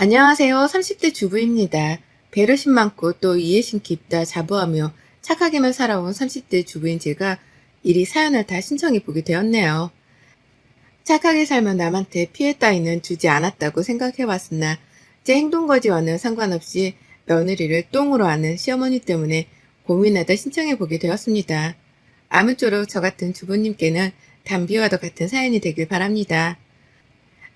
안녕하세요. 30대 주부입니다. 배려심 많고 또 이해심 깊다 자부하며 착하게만 살아온 30대 주부인 제가 이리 사연을 다 신청해 보게 되었네요. 착하게 살면 남한테 피해 따위는 주지 않았다고 생각해 왔으나 제 행동 거지와는 상관없이 며느리를 똥으로 아는 시어머니 때문에 고민하다 신청해 보게 되었습니다. 아무쪼록 저 같은 주부님께는 담비와도 같은 사연이 되길 바랍니다.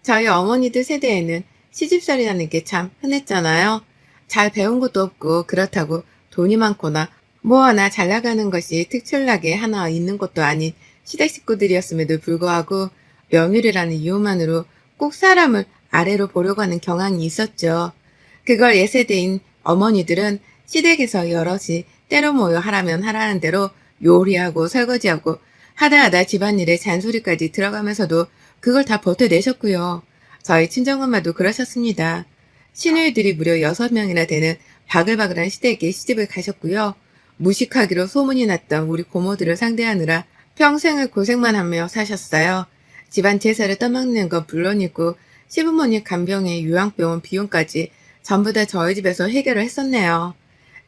저희 어머니들 세대에는 시집살이라는 게 참 흔했잖아요. 잘 배운 것도 없고 그렇다고 돈이 많거나 뭐 하나 잘 나가는 것이 특출나게 하나 있는 것도 아닌 시댁 식구들이었음에도 불구하고 며느리라는 이유만으로 꼭 사람을 아래로 보려고 하는 경향이 있었죠. 그걸 예세대인 어머니들은 시댁에서 여럿이 때로 모여 하라면 하라는 대로 요리하고 설거지하고 하다 집안일에 잔소리까지 들어가면서도 그걸 다 버텨내셨고요. 저희 친정엄마도 그러셨습니다. 시누이들이 무려 6명이나 되는 바글바글한 시댁에 시집을 가셨고요. 무식하기로 소문이 났던 우리 고모들을 상대하느라 평생을 고생만 하며 사셨어요. 집안 제사를 떠맡는 건 물론이고 시부모님 간병의 요양병원 비용까지 전부 다 저희 집에서 해결을 했었네요.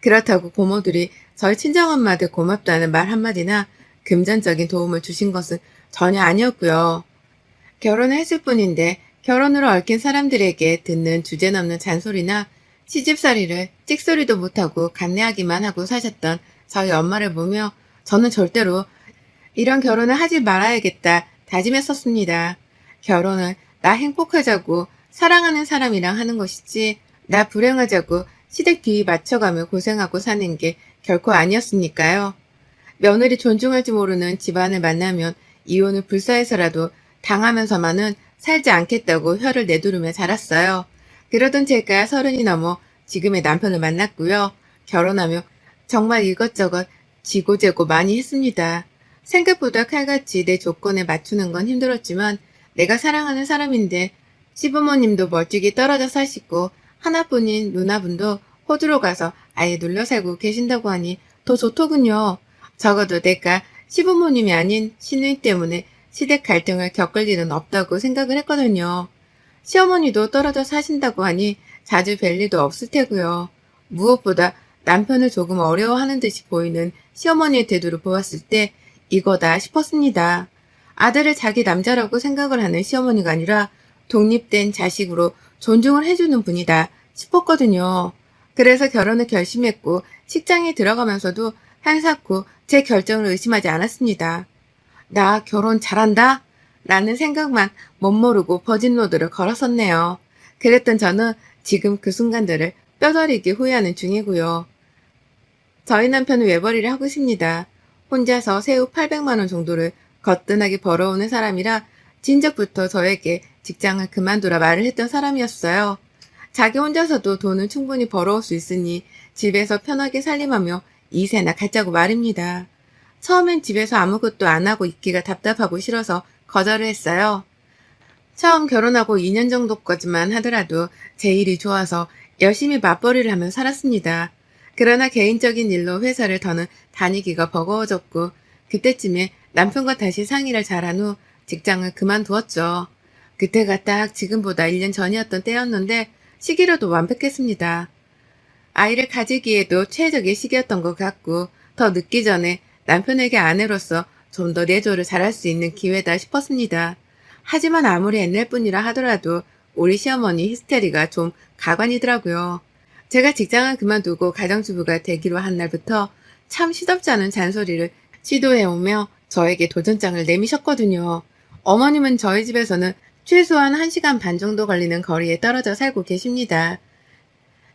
그렇다고 고모들이 저희 친정엄마들 고맙다는 말 한마디나 금전적인 도움을 주신 것은 전혀 아니었고요. 결혼을 했을 뿐인데 결혼으로 얽힌 사람들에게 듣는 주제넘는 잔소리나 시집살이를 찍소리도 못하고 간내하기만 하고 사셨던 저희 엄마를 보며 저는 절대로 이런 결혼을 하지 말아야겠다 다짐했었습니다. 결혼을 나 행복하자고 사랑하는 사람이랑 하는 것이지 나 불행하자고 시댁 뒤 맞춰가며 고생하고 사는 게 결코 아니었으니까요. 며느리 존중할지 모르는 집안을 만나면 이혼을 불사해서라도 당하면서만은 살지 않겠다고 혀를 내두르며 자랐어요. 그러던 제가 30이 넘어 지금의 남편을 만났고요. 결혼하며 정말 이것저것 지고재고 많이 했습니다. 생각보다 칼같이 내 조건에 맞추는 건 힘들었지만 내가 사랑하는 사람인데 시부모님도 멀찍이 떨어져 사시고 하나뿐인 누나분도 호주로 가서 아예 눌러 살고 계신다고 하니 더 좋더군요. 적어도 내가 시부모님이 아닌 시누이 때문에 시댁 갈등을 겪을 일은 없다고 생각을 했거든요. 시어머니도 떨어져 사신다고 하니 자주 뵐 일도 없을 테고요. 무엇보다 남편을 조금 어려워하는 듯이 보이는 시어머니의 태도를 보았을 때 이거다 싶었습니다. 아들을 자기 남자라고 생각을 하는 시어머니가 아니라 독립된 자식으로 존중을 해주는 분이다 싶었거든요. 그래서 결혼을 결심했고 직장에 들어가면서도 한사코 제 결정을 의심하지 않았습니다. 나 결혼 잘한다? 라는 생각만 멋모르고 버진로드를 걸었었네요. 그랬던 저는 지금 그 순간들을 뼈저리게 후회하는 중이고요. 저희 남편은 외벌이를 하고 있습니다. 혼자서 세후 800만 원 정도를 거뜬하게 벌어오는 사람이라 진작부터 저에게 직장을 그만두라 말을 했던 사람이었어요. 자기 혼자서도 돈은 충분히 벌어올 수 있으니 집에서 편하게 살림하며 이세나 갖자고 말입니다. 처음엔 집에서 아무것도 안 하고 있기가 답답하고 싫어서 거절을 했어요. 처음 결혼하고 2년 정도까지만 하더라도 제 일이 좋아서 열심히 맞벌이를 하며 살았습니다. 그러나 개인적인 일로 회사를 더는 다니기가 버거워졌고 그때쯤에 남편과 다시 상의를 잘한 후 직장을 그만두었죠. 그때가 딱 지금보다 1년 전이었던 때였는데 시기로도 완벽했습니다. 아이를 가지기에도 최적의 시기였던 것 같고 더 늦기 전에 남편에게 아내로서 좀 더 내조를 잘할 수 있는 기회다 싶었습니다. 하지만 아무리 옛날 뿐이라 하더라도 우리 시어머니 히스테리가 좀 가관이더라고요. 제가 직장을 그만두고 가정주부가 되기로 한 날부터 참 시덥지 않은 잔소리를 시도해오며 저에게 도전장을 내미셨거든요. 어머님은 저희 집에서는 최소한 1시간 반 정도 걸리는 거리에 떨어져 살고 계십니다.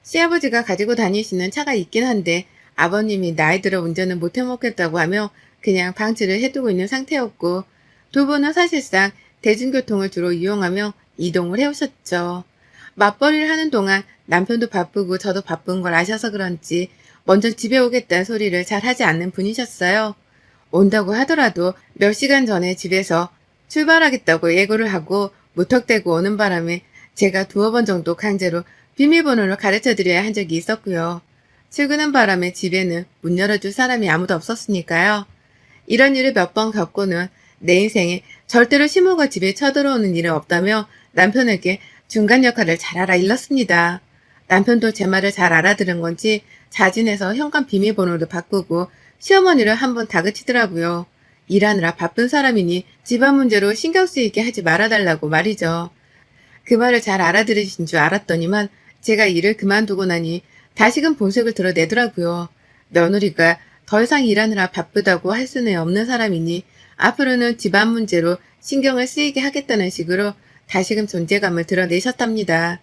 시아버지가 가지고 다니시는 차가 있긴 한데 아버님이 나이 들어 운전을 못 해먹겠다고 하며 그냥 방치를 해두고 있는 상태였고 두 분은 사실상 대중교통을 주로 이용하며 이동을 해오셨죠. 맞벌이를 하는 동안 남편도 바쁘고 저도 바쁜 걸 아셔서 그런지 먼저 집에 오겠다는 소리를 잘 하지 않는 분이셨어요. 온다고 하더라도 몇 시간 전에 집에서 출발하겠다고 예고를 하고 무턱대고 오는 바람에 제가 2번 정도 강제로 비밀번호를 가르쳐드려야 한 적이 있었고요. 출근한 바람에 집에는 문 열어줄 사람이 아무도 없었으니까요. 이런 일을 몇 번 겪고는 내 인생에 절대로 시모가 집에 쳐들어오는 일은 없다며 남편에게 중간 역할을 잘 알아 일렀습니다. 남편도 제 말을 잘 알아들은 건지 자진해서 현관 비밀번호를 바꾸고 시어머니를 한번 다그치더라고요. 일하느라 바쁜 사람이니 집안 문제로 신경 쓰이게 하지 말아달라고 말이죠. 그 말을 잘 알아들으신 줄 알았더니만 제가 일을 그만두고 나니 다시금 본색을 드러내더라고요. 며느리가 더 이상 일하느라 바쁘다고 할 수는 없는 사람이니 앞으로는 집안 문제로 신경을 쓰이게 하겠다는 식으로 다시금 존재감을 드러내셨답니다.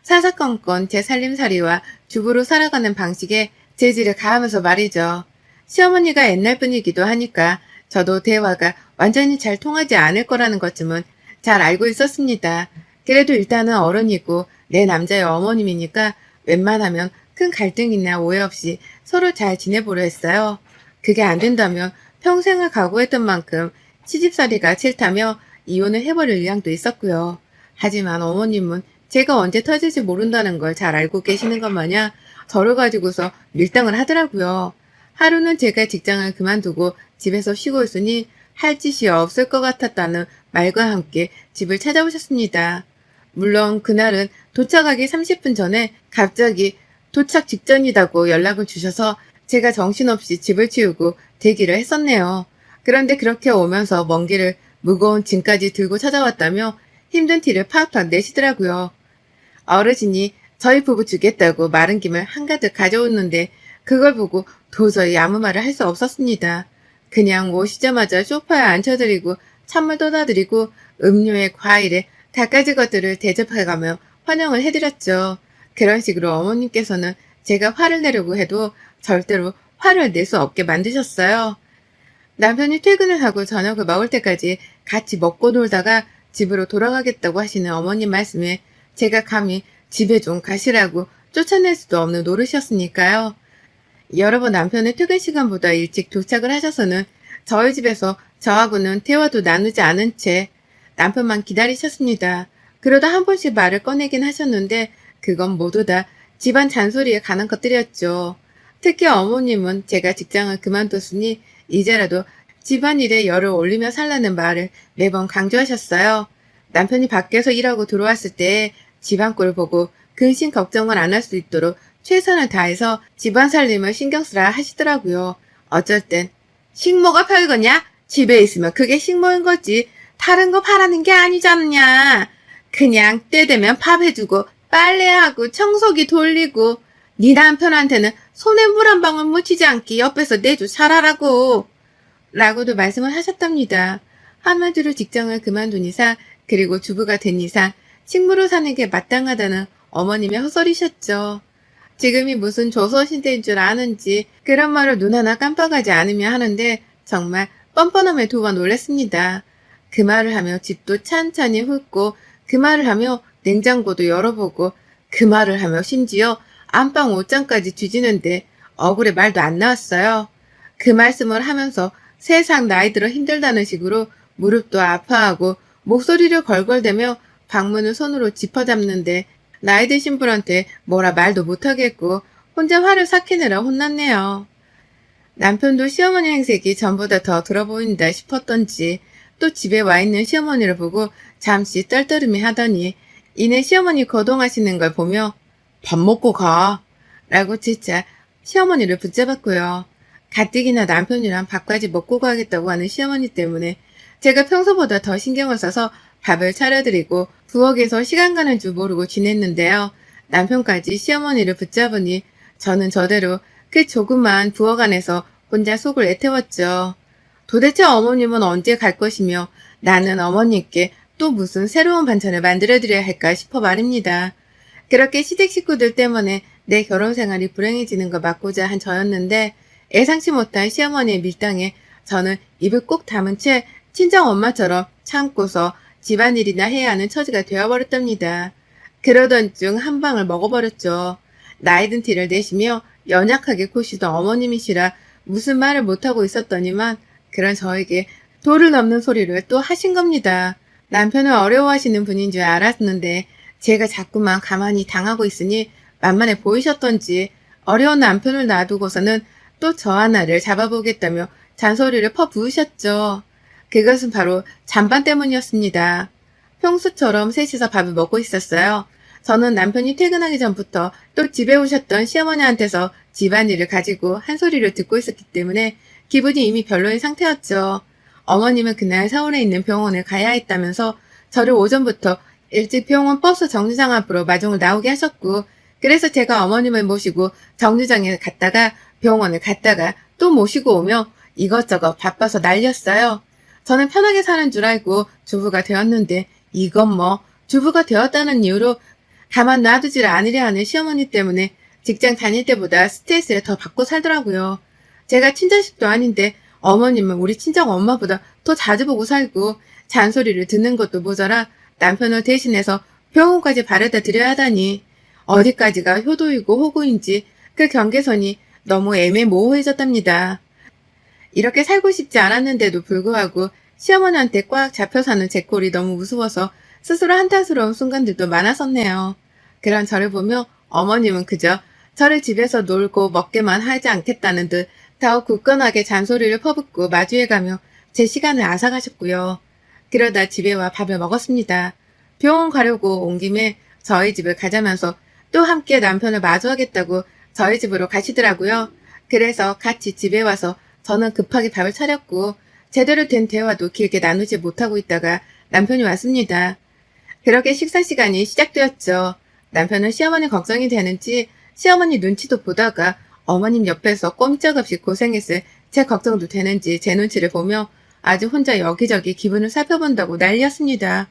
사사건건 제 살림살이와 주부로 살아가는 방식에 재질을 가하면서 말이죠. 시어머니가 옛날 분이기도 하니까 저도 대화가 완전히 잘 통하지 않을 거라는 것쯤은 잘 알고 있었습니다. 그래도 일단은 어른이고 내 남자의 어머님이니까 웬만하면 큰 갈등이나 오해 없이 서로 잘 지내보려 했어요. 그게 안 된다면 평생을 각오했던 만큼 시집살이가 싫다며 이혼을 해버릴 의향도 있었고요. 하지만 어머님은 제가 언제 터질지 모른다는 걸 잘 알고 계시는 것 마냥 저를 가지고서 밀당을 하더라고요. 하루는 제가 직장을 그만두고 집에서 쉬고 있으니 할 짓이 없을 것 같았다는 말과 함께 집을 찾아오셨습니다. 물론 그날은 도착하기 30분 전에 갑자기 도착 직전이라고 연락을 주셔서 제가 정신없이 집을 치우고 대기를 했었네요. 그런데 그렇게 오면서 먼 길을 무거운 짐까지 들고 찾아왔다며 힘든 티를 팍팍 내시더라고요. 어르신이 저희 부부 주겠다고 마른 김을 한가득 가져오는데 그걸 보고 도저히 아무 말을 할 수 없었습니다. 그냥 오시자마자 소파에 앉혀드리고 찬물 떠다드리고 음료에 과일에 갖가지 것들을 대접해가며 환영을 해드렸죠. 그런 식으로 어머님께서는 제가 화를 내려고 해도 절대로 화를 낼 수 없게 만드셨어요. 남편이 퇴근을 하고 저녁을 먹을 때까지 같이 먹고 놀다가 집으로 돌아가겠다고 하시는 어머님 말씀에 제가 감히 집에 좀 가시라고 쫓아낼 수도 없는 노릇이었으니까요. 여러 번 남편의 퇴근 시간보다 일찍 도착을 하셔서는 저희 집에서 저하고는 대화도 나누지 않은 채 남편만 기다리셨습니다. 그러다 한 번씩 말을 꺼내긴 하셨는데 그건 모두 다 집안 잔소리에 관한 것들이었죠. 특히 어머님은 제가 직장을 그만뒀으니 이제라도 집안일에 열을 올리며 살라는 말을 매번 강조하셨어요. 남편이 밖에서 일하고 들어왔을 때 집안 꼴을 보고 근심 걱정을 안 할 수 있도록 최선을 다해서 집안 살림을 신경 쓰라 하시더라고요. 어쩔 땐 식모가 별거냐? 집에 있으면 그게 식모인 거지. 다른 거 바라는 게 아니잖냐. 그냥 때 되면 밥 해주고 빨래하고 청소기 돌리고 네 남편한테는 손에 물 한 방울 묻히지 않게 옆에서 내주 잘하라고 라고도 말씀을 하셨답니다. 한마디로 직장을 그만둔 이상 그리고 주부가 된 이상 식모로 사는 게 마땅하다는 어머님의 헛소리셨죠. 지금이 무슨 조선시대인 줄 아는지 그런 말을 눈 하나 깜빡하지 않으며 하는데 정말 뻔뻔함에 두 번 놀랐습니다. 그 말을 하며 집도 찬찬히 훑고 그 말을 하며 냉장고도 열어보고 그 말을 하며 심지어 안방 옷장까지 뒤지는데 억울해 말도 안 나왔어요. 그 말씀을 하면서 세상 나이 들어 힘들다는 식으로 무릎도 아파하고 목소리를 걸걸대며 방문을 손으로 짚어잡는데 나이 드신 분한테 뭐라 말도 못하겠고 혼자 화를 삭히느라 혼났네요. 남편도 시어머니 행색이 전보다 더 들어 보인다 싶었던지 또 집에 와 있는 시어머니를 보고 잠시 떨떠름해 하더니 이내 시어머니 거동하시는 걸 보며 밥 먹고 가 라고 재차 시어머니를 붙잡았고요. 가뜩이나 남편이랑 밥까지 먹고 가겠다고 하는 시어머니 때문에 제가 평소보다 더 신경을 써서 밥을 차려드리고 부엌에서 시간 가는 줄 모르고 지냈는데요. 남편까지 시어머니를 붙잡으니 저는 저대로 그 조그만 부엌 안에서 혼자 속을 애태웠죠. 도대체 어머님은 언제 갈 것이며 나는 어머님께 또 무슨 새로운 반찬을 만들어드려야 할까 싶어 말입니다. 그렇게 시댁 식구들 때문에 내 결혼 생활이 불행해지는 걸 막고자 한 저였는데 예상치 못한 시어머니의 밀당에 저는 입을 꼭 다문 채 친정 엄마처럼 참고서 집안일이나 해야 하는 처지가 되어버렸답니다. 그러던 중 한 방을 먹어버렸죠. 나이든 티를 내시며 연약하게 고시던 어머님이시라 무슨 말을 못하고 있었더니만 그런 저에게 도를 넘는 소리를 또 하신 겁니다. 남편을 어려워하시는 분인 줄 알았는데 제가 자꾸만 가만히 당하고 있으니 만만해 보이셨던지 어려운 남편을 놔두고서는 또 저 하나를 잡아보겠다며 잔소리를 퍼부으셨죠. 그것은 바로 잔반 때문이었습니다. 평소처럼 셋이서 밥을 먹고 있었어요. 저는 남편이 퇴근하기 전부터 또 집에 오셨던 시어머니한테서 집안일을 가지고 한 소리를 듣고 있었기 때문에 기분이 이미 별로인 상태였죠. 어머님은 그날 서울에 있는 병원에 가야 했다면서 저를 오전부터 일찍 병원 버스 정류장 앞으로 마중을 나오게 하셨고, 그래서 제가 어머님을 모시고 정류장에 갔다가 병원을 갔다가 또 모시고 오며 이것저것 바빠서 난리였어요. 저는 편하게 사는 줄 알고 주부가 되었는데 이건 뭐 주부가 되었다는 이유로 가만 놔두지를 않으려 하는 시어머니 때문에 직장 다닐 때보다 스트레스를 더 받고 살더라고요. 제가 친자식도 아닌데 어머님은 우리 친정 엄마보다 더 자주 보고 살고 잔소리를 듣는 것도 모자라 남편을 대신해서 병원까지 바래다 드려야 하다니 어디까지가 효도이고 호구인지 그 경계선이 너무 애매모호해졌답니다. 이렇게 살고 싶지 않았는데도 불구하고 시어머니한테 꽉 잡혀 사는 제 꼴이 너무 무서워서 스스로 한탄스러운 순간들도 많았었네요. 그런 저를 보며 어머님은 그저 저를 집에서 놀고 먹게만 하지 않겠다는 듯 더욱 굳건하게 잔소리를 퍼붓고 마주해가며 제 시간을 앗아가셨고요. 그러다 집에 와 밥을 먹었습니다. 병원 가려고 온 김에 저희 집을 가자면서 또 함께 남편을 마주하겠다고 저희 집으로 가시더라고요. 그래서 같이 집에 와서 저는 급하게 밥을 차렸고 제대로 된 대화도 길게 나누지 못하고 있다가 남편이 왔습니다. 그렇게 식사 시간이 시작되었죠. 남편은 시어머니 걱정이 되는지 시어머니 눈치도 보다가 어머님 옆에서 꼼짝없이 고생했을 제 걱정도 되는지 제 눈치를 보며 아주 혼자 여기저기 기분을 살펴본다고 난리였습니다.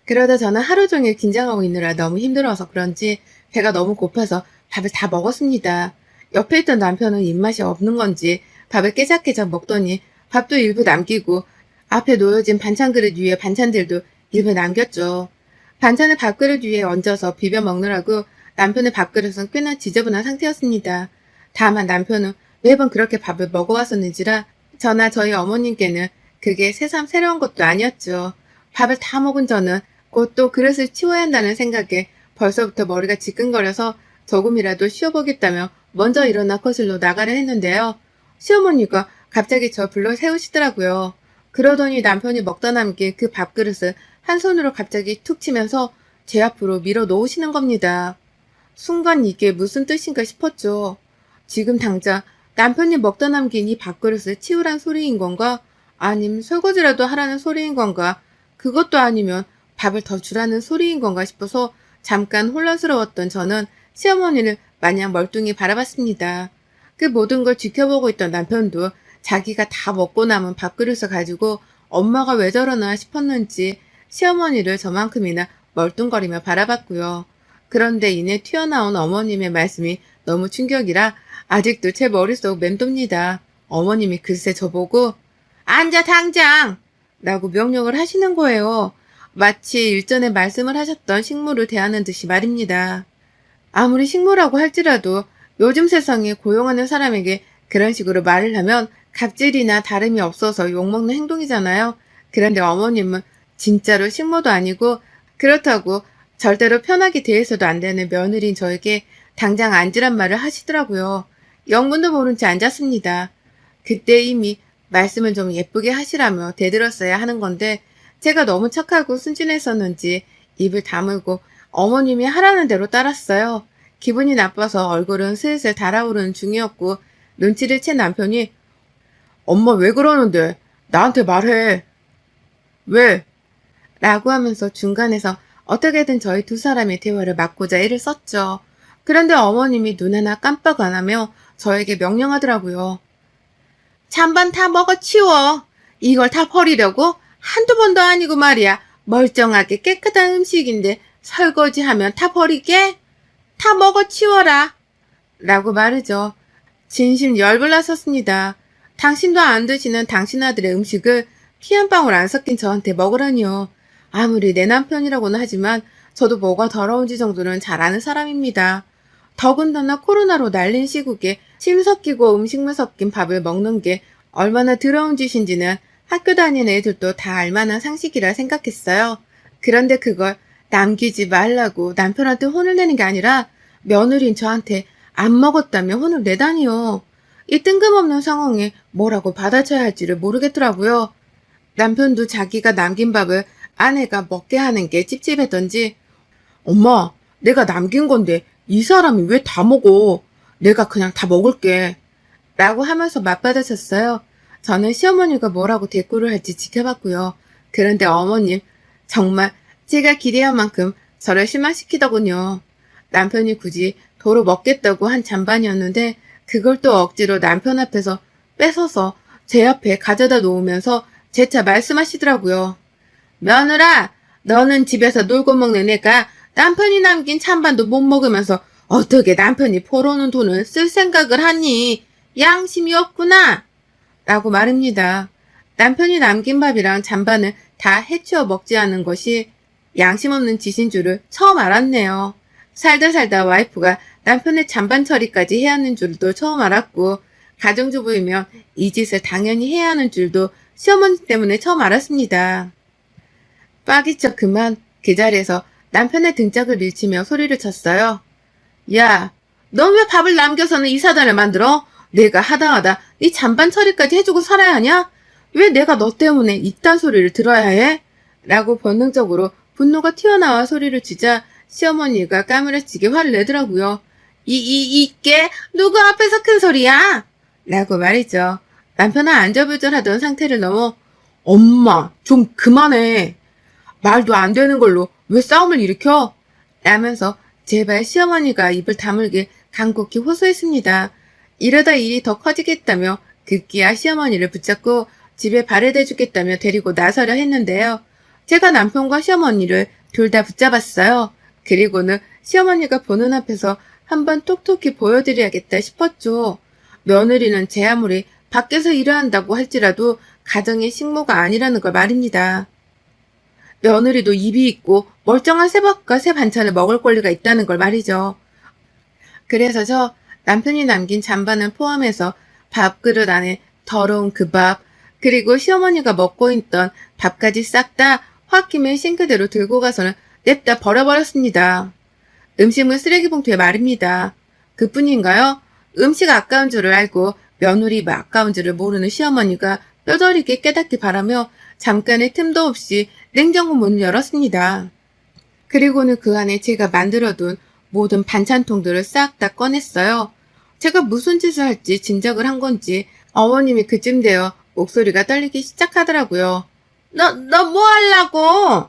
그러다 저는 하루 종일 긴장하고 있느라 너무 힘들어서 그런지 배가 너무 고파서 밥을 다 먹었습니다. 옆에 있던 남편은 입맛이 없는 건지 밥을 깨작깨작 먹더니 밥도 일부 남기고 앞에 놓여진 반찬 그릇 위에 반찬들도 일부 남겼죠. 반찬을 밥그릇 위에 얹어서 비벼 먹느라고 남편의 밥그릇은 꽤나 지저분한 상태였습니다. 다만 남편은 매번 그렇게 밥을 먹어왔었는지라 저나 저희 어머님께는 그게 새삼 새로운 것도 아니었죠. 밥을 다 먹은 저는 곧 또 그릇을 치워야 한다는 생각에 벌써부터 머리가 지끈거려서 조금이라도 쉬어보겠다며 먼저 일어나 거실로 나가려 했는데요. 시어머니가 갑자기 저 불러 세우시더라고요. 그러더니 남편이 먹다 남긴 그 밥그릇을 한 손으로 갑자기 툭 치면서 제 앞으로 밀어 놓으시는 겁니다. 순간 이게 무슨 뜻인가 싶었죠. 지금 당장 남편이 먹다 남긴 이 밥그릇을 치우란 소리인 건가? 아님 설거지라도 하라는 소리인 건가? 그것도 아니면 밥을 더 주라는 소리인 건가 싶어서 잠깐 혼란스러웠던 저는 시어머니를 마냥 멀뚱히 바라봤습니다. 그 모든 걸 지켜보고 있던 남편도 자기가 다 먹고 남은 밥그릇을 가지고 엄마가 왜 저러나 싶었는지 시어머니를 저만큼이나 멀뚱거리며 바라봤고요. 그런데 이내 튀어나온 어머님의 말씀이 너무 충격이라 아직도 제 머릿속 맴돕니다. 어머님이 글쎄 저보고 앉아 당장! 라고 명령을 하시는 거예요. 마치 일전에 말씀을 하셨던 식물을 대하는 듯이 말입니다. 아무리 식물이라고 할지라도 요즘 세상에 고용하는 사람에게 그런 식으로 말을 하면 갑질이나 다름이 없어서 욕먹는 행동이잖아요. 그런데 어머님은 진짜로 식모도 아니고 그렇다고 절대로 편하게 대해서도 안 되는 며느리인 저에게 당장 앉으란 말을 하시더라고요. 영문도 모른 채 앉았습니다. 그때 이미 말씀을 좀 예쁘게 하시라며 대들었어야 하는 건데 제가 너무 착하고 순진했었는지 입을 다물고 어머님이 하라는 대로 따랐어요. 기분이 나빠서 얼굴은 슬슬 달아오르는 중이었고 눈치를 챈 남편이 엄마 왜 그러는데? 나한테 말해. 왜? 라고 하면서 중간에서 어떻게든 저희 두 사람의 대화를 막고자 애를 썼죠. 그런데 어머님이 눈 하나 깜빡 안 하며 저에게 명령하더라고요. 잔반 다 먹어 치워. 이걸 다 버리려고? 한두 번도 아니고 말이야. 멀쩡하게 깨끗한 음식인데 설거지하면 다 버리게? 다 먹어 치워라. 라고 말이죠. 진심 열불 났었습니다. 당신도 안 드시는 당신 아들의 음식을 피 한 방울 안 섞인 저한테 먹으라니요. 아무리 내 남편이라고는 하지만 저도 뭐가 더러운지 정도는 잘 아는 사람입니다. 더군다나 코로나로 날린 시국에 침 섞이고 음식물 섞인 밥을 먹는 게 얼마나 더러운 짓인지는 학교 다니는 애들도 다 알만한 상식이라 생각했어요. 그런데 그걸 남기지 말라고 남편한테 혼을 내는 게 아니라 며느리인 저한테 안 먹었다며 혼을 내다니요. 이 뜬금없는 상황에 뭐라고 받아쳐야 할지를 모르겠더라고요. 남편도 자기가 남긴 밥을 아내가 먹게 하는 게 찝찝했던지 엄마, 내가 남긴 건데 이 사람이 왜 다 먹어? 내가 그냥 다 먹을게. 라고 하면서 맞받아쳤어요. 저는 시어머니가 뭐라고 대꾸를 할지 지켜봤고요. 그런데 어머님, 정말 제가 기대한 만큼 저를 실망시키더군요. 남편이 굳이 도로 먹겠다고 한 잔반이었는데 그걸 또 억지로 남편 앞에서 뺏어서 제 앞에 가져다 놓으면서 재차 말씀하시더라고요. 며느라, 너는 집에서 놀고 먹는 애가 남편이 남긴 찬반도 못 먹으면서 어떻게 남편이 벌어놓은 돈을 쓸 생각을 하니? 양심이 없구나! 라고 말합니다. 남편이 남긴 밥이랑 잔반을 다 해치워 먹지 않은 것이 양심 없는 짓인 줄을 처음 알았네요. 살다 살다 와이프가 남편의 잔반 처리까지 해야 하는 줄도 처음 알았고, 가정주부이면 이 짓을 당연히 해야 하는 줄도 시어머니 때문에 처음 알았습니다. 빠기쳐 그만 그 자리에서 남편의 등짝을 밀치며 소리를 쳤어요. 야, 넌 왜 밥을 남겨서는 이 사단을 만들어? 내가 하다하다 네 잔반 처리까지 해주고 살아야 하냐? 왜 내가 너 때문에 이딴 소리를 들어야 해? 라고 본능적으로 분노가 튀어나와 소리를 치자 시어머니가 까무러치게 화를 내더라고요. 이게 누구 앞에서 큰 소리야? 라고 말이죠. 남편은 안절부절하던 상태를 넘어 엄마 좀 그만해. 말도 안 되는 걸로 왜 싸움을 일으켜? 라면서 제발 시어머니가 입을 다물길 간곡히 호소했습니다. 이러다 일이 더 커지겠다며 급기야 시어머니를 붙잡고 집에 발을 대주겠다며 데리고 나서려 했는데요. 제가 남편과 시어머니를 둘 다 붙잡았어요. 그리고는 시어머니가 보는 앞에서 한번 톡톡히 보여드려야겠다 싶었죠. 며느리는 제 아무리 밖에서 일을 한다고 할지라도 가정의 식모가 아니라는 걸 말입니다. 며느리도 입이 있고 멀쩡한 새밥과 새 반찬을 먹을 권리가 있다는 걸 말이죠. 그래서 저 남편이 남긴 잔반을 포함해서 밥그릇 안에 더러운 그 밥, 그리고 시어머니가 먹고 있던 밥까지 싹 다 홧김에 싱크대로 들고 가서는 냅다 버려버렸습니다. 음식물 쓰레기 봉투에 말입니다. 그뿐인가요? 음식 아까운 줄을 알고 며느리 아까운 줄을 모르는 시어머니가 뼈저리게 깨닫기 바라며 잠깐의 틈도 없이 냉장고 문을 열었습니다. 그리고는 그 안에 제가 만들어둔 모든 반찬통들을 싹 다 꺼냈어요. 제가 무슨 짓을 할지 짐작을 한 건지 어머님이 그쯤 되어 목소리가 떨리기 시작하더라고요. 너 뭐 하려고?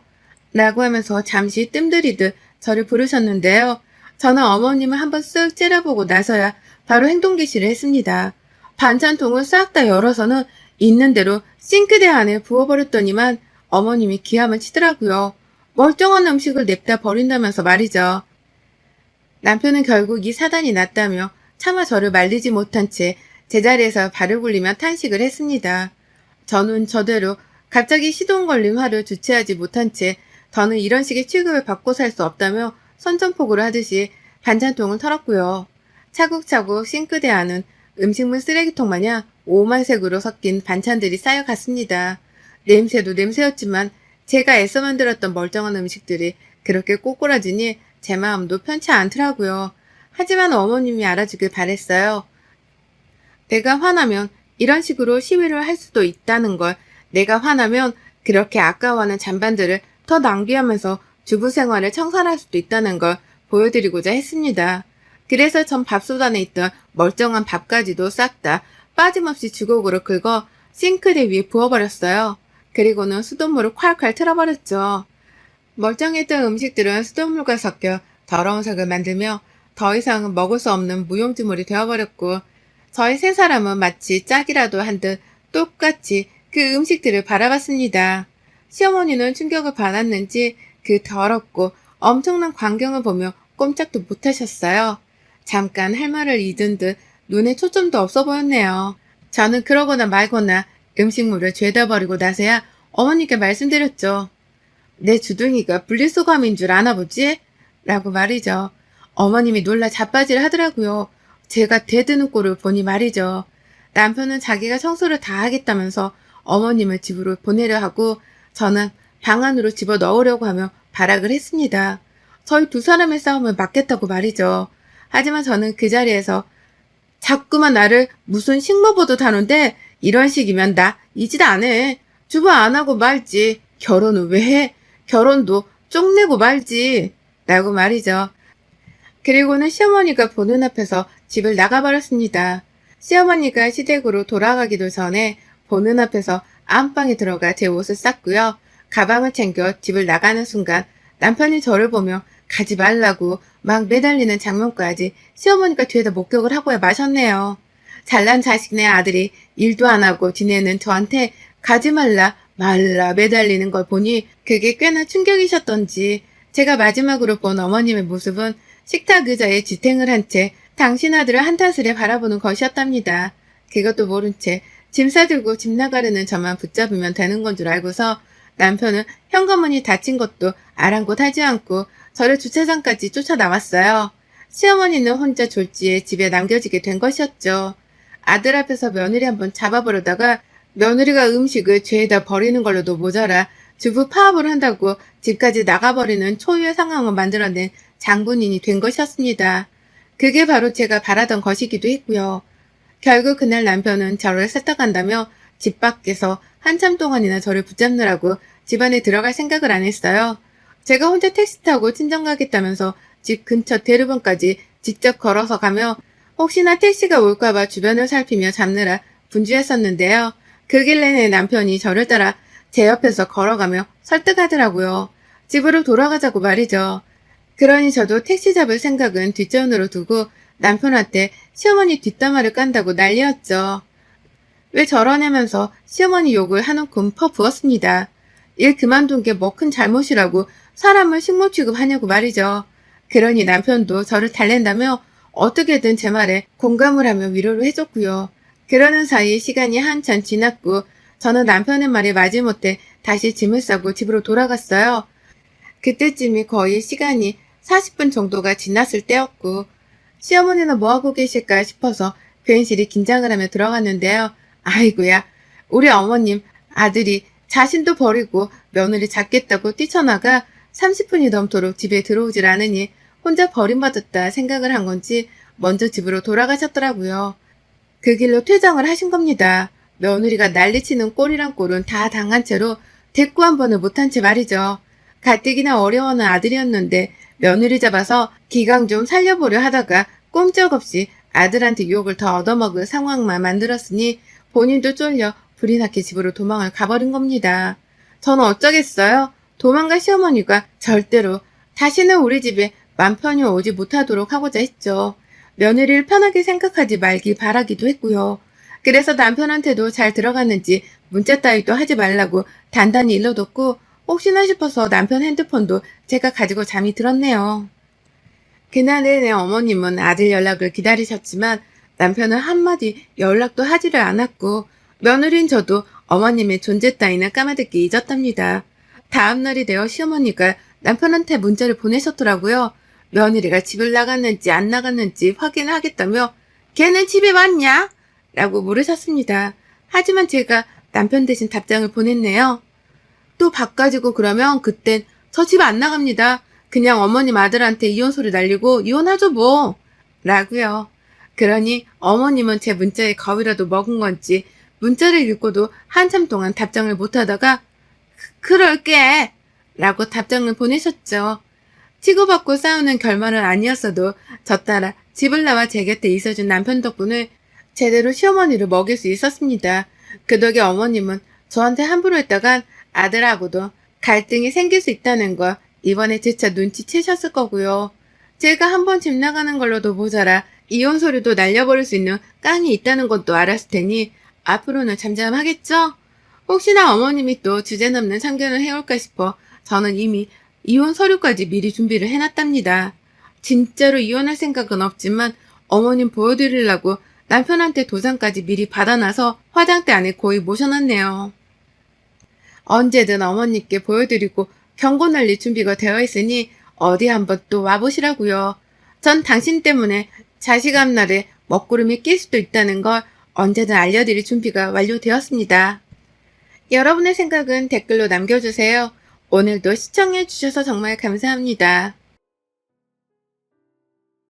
라고 하면서 잠시 뜸들이듯 저를 부르셨는데요. 저는 어머님을 한번 쓱 째려보고 나서야 바로 행동 개시를 했습니다. 반찬통을 싹 다 열어서는 있는 대로 싱크대 안에 부어버렸더니만 어머님이 기함을 치더라고요. 멀쩡한 음식을 냅다 버린다면서 말이죠. 남편은 결국 이 사단이 났다며 차마 저를 말리지 못한 채 제자리에서 발을 굴리며 탄식을 했습니다. 저는 저대로 갑자기 시동 걸린 화를 주체하지 못한 채 더는 이런 식의 취급을 받고 살 수 없다며 선전포고를 하듯이 반찬통을 털었고요. 차곡차곡 싱크대 안은 음식물 쓰레기통 마냥 오만색으로 섞인 반찬들이 쌓여갔습니다. 냄새도 냄새였지만 제가 애써 만들었던 멀쩡한 음식들이 그렇게 꼬꾸라지니 제 마음도 편치 않더라고요. 하지만 어머님이 알아주길 바랬어요. 내가 화나면 이런 식으로 시위를 할 수도 있다는 걸, 내가 화나면 그렇게 아까워하는 잔반들을 더 낭비하면서 주부 생활을 청산할 수도 있다는 걸 보여드리고자 했습니다. 그래서 전 밥솥 안에 있던 멀쩡한 밥까지도 싹 다 빠짐없이 주걱으로 긁어 싱크대 위에 부어버렸어요. 그리고는 수돗물을 콸콸 틀어버렸죠. 멀쩡했던 음식들은 수돗물과 섞여 더러운 색을 만들며 더 이상은 먹을 수 없는 무용지물이 되어버렸고, 저희 세 사람은 마치 짝이라도 한 듯 똑같이 그 음식들을 바라봤습니다. 시어머니는 충격을 받았는지 그 더럽고 엄청난 광경을 보며 꼼짝도 못하셨어요. 잠깐 할 말을 잊은 듯 눈에 초점도 없어 보였네요. 저는 그러거나 말거나 음식물을 죄다 버리고 나서야 어머니께 말씀드렸죠. 내 주둥이가 분리수거함인 줄 아나 보지? 라고 말이죠. 어머님이 놀라 자빠질 하더라고요. 제가 대드는 꼴을 보니 말이죠. 남편은 자기가 청소를 다 하겠다면서 어머님을 집으로 보내려 하고 저는 방 안으로 집어넣으려고 하며 발악을 했습니다. 저희 두 사람의 싸움을 막겠다고 말이죠. 하지만 저는 그 자리에서 자꾸만 나를 무슨 식모 보듯 하는데 이런 식이면 나 이 짓 안 해. 주부 안 하고 말지. 결혼은 왜 해? 결혼도 쪽내고 말지. 라고 말이죠. 그리고는 시어머니가 보는 앞에서 집을 나가버렸습니다. 시어머니가 시댁으로 돌아가기도 전에 보는 앞에서 안방에 들어가 제 옷을 쌌고요. 가방을 챙겨 집을 나가는 순간 남편이 저를 보며 가지 말라고 막 매달리는 장면까지 시어머니가 뒤에다 목격을 하고야 마셨네요. 잘난 자식네 아들이 일도 안 하고 지내는 저한테 가지 말라 매달리는 걸 보니 그게 꽤나 충격이셨던지 제가 마지막으로 본 어머님의 모습은 식탁 의자에 지탱을 한 채 당신 아들을 한탄스레 바라보는 것이었답니다. 그것도 모른 채 짐 싸들고 집 나가려는 저만 붙잡으면 되는 건 줄 알고서 남편은 현관문이 닫힌 것도 아랑곳하지 않고 저를 주차장까지 쫓아나왔어요. 시어머니는 혼자 졸지에 집에 남겨지게 된 것이었죠. 아들 앞에서 며느리 한번 잡아보려다가 며느리가 음식을 죄에다 버리는 걸로도 모자라 주부 파업을 한다고 집까지 나가버리는 초유의 상황을 만들어낸 장본인이 된 것이었습니다. 그게 바로 제가 바라던 것이기도 했고요. 결국 그날 남편은 저를 세탁한다며 집 밖에서 한참 동안이나 저를 붙잡느라고 집 안에 들어갈 생각을 안 했어요. 제가 혼자 택시 타고 친정 가겠다면서 집 근처 대로변까지 직접 걸어서 가며 혹시나 택시가 올까봐 주변을 살피며 잡느라 분주했었는데요. 그 길 내내 남편이 저를 따라 제 옆에서 걸어가며 설득하더라고요. 집으로 돌아가자고 말이죠. 그러니 저도 택시 잡을 생각은 뒷전으로 두고 남편한테 시어머니 뒷담화를 깐다고 난리였죠. 왜 저러냐면서 시어머니 욕을 한 움큼 퍼부었습니다. 일 그만둔 게 뭐 큰 잘못이라고 사람을 식모 취급하냐고 말이죠. 그러니 남편도 저를 달랜다며 어떻게든 제 말에 공감을 하며 위로를 해줬고요. 그러는 사이 시간이 한참 지났고 저는 남편의 말에 마지못해 다시 짐을 싸고 집으로 돌아갔어요. 그때쯤이 거의 시간이 40분 정도가 지났을 때였고 시어머니는 뭐하고 계실까 싶어서 괜시리 긴장을 하며 들어갔는데요. 아이고야, 우리 어머님 아들이 자신도 버리고 며느리 잡겠다고 뛰쳐나가 30분이 넘도록 집에 들어오질 않으니 혼자 버림받았다 생각을 한 건지 먼저 집으로 돌아가셨더라고요. 그 길로 퇴장을 하신 겁니다. 며느리가 난리치는 꼴이란 꼴은 다 당한 채로 대꾸 한 번을 못한 채 말이죠. 가뜩이나 어려워하는 아들이었는데 며느리 잡아서 기강 좀 살려보려 하다가 꼼짝없이 아들한테 욕을 더 얻어먹을 상황만 만들었으니 본인도 쫄려 불이 나게 집으로 도망을 가버린 겁니다. 저는 어쩌겠어요? 도망간 시어머니가 절대로 다시는 우리 집에 맘 편히 오지 못하도록 하고자 했죠. 며느리를 편하게 생각하지 말기 바라기도 했고요. 그래서 남편한테도 잘 들어갔는지 문자 따위도 하지 말라고 단단히 일러뒀고 혹시나 싶어서 남편 핸드폰도 제가 가지고 잠이 들었네요. 그날 내내 어머님은 아들 연락을 기다리셨지만 남편은 한마디 연락도 하지를 않았고 며느린 저도 어머님의 존재 따위는 까마득히 잊었답니다. 다음날이 되어 시어머니가 남편한테 문자를 보내셨더라고요. 며느리가 집을 나갔는지 안 나갔는지 확인하겠다며 걔는 집에 왔냐? 라고 물으셨습니다. 하지만 제가 남편 대신 답장을 보냈네요. 또 바꿔지고 그러면 그땐 저 집 안 나갑니다. 그냥 어머님 아들한테 이혼 소리 날리고 이혼하죠 뭐. 라고요. 그러니 어머님은 제 문자에 겁이라도 먹은 건지 문자를 읽고도 한참 동안 답장을 못하다가 그럴게 라고 답장을 보내셨죠. 치고받고 싸우는 결말은 아니었어도 저 따라 집을 나와 제 곁에 있어준 남편 덕분에 제대로 시어머니를 먹일 수 있었습니다. 그 덕에 어머님은 저한테 함부로 했다간 아들하고도 갈등이 생길 수 있다는 걸 이번에 재차 눈치채셨을 거고요. 제가 한번 집 나가는 걸로도 모자라 이혼 소리도 날려버릴 수 있는 깡이 있다는 것도 알았을 테니 앞으로는 잠잠하겠죠? 혹시나 어머님이 또 주제넘는 참견을 해올까 싶어 저는 이미 이혼 서류까지 미리 준비를 해놨답니다. 진짜로 이혼할 생각은 없지만 어머님 보여드리려고 남편한테 도장까지 미리 받아놔서 화장대 안에 거의 모셔놨네요. 언제든 어머님께 보여드리고 경고 날릴 준비가 되어 있으니 어디 한번 또 와보시라고요. 전 당신 때문에 자식 앞날에 먹구름이 낄 수도 있다는 걸 언제든 알려드릴 준비가 완료되었습니다. 여러분의 생각은 댓글로 남겨주세요. 오늘도 시청해주셔서 정말 감사합니다.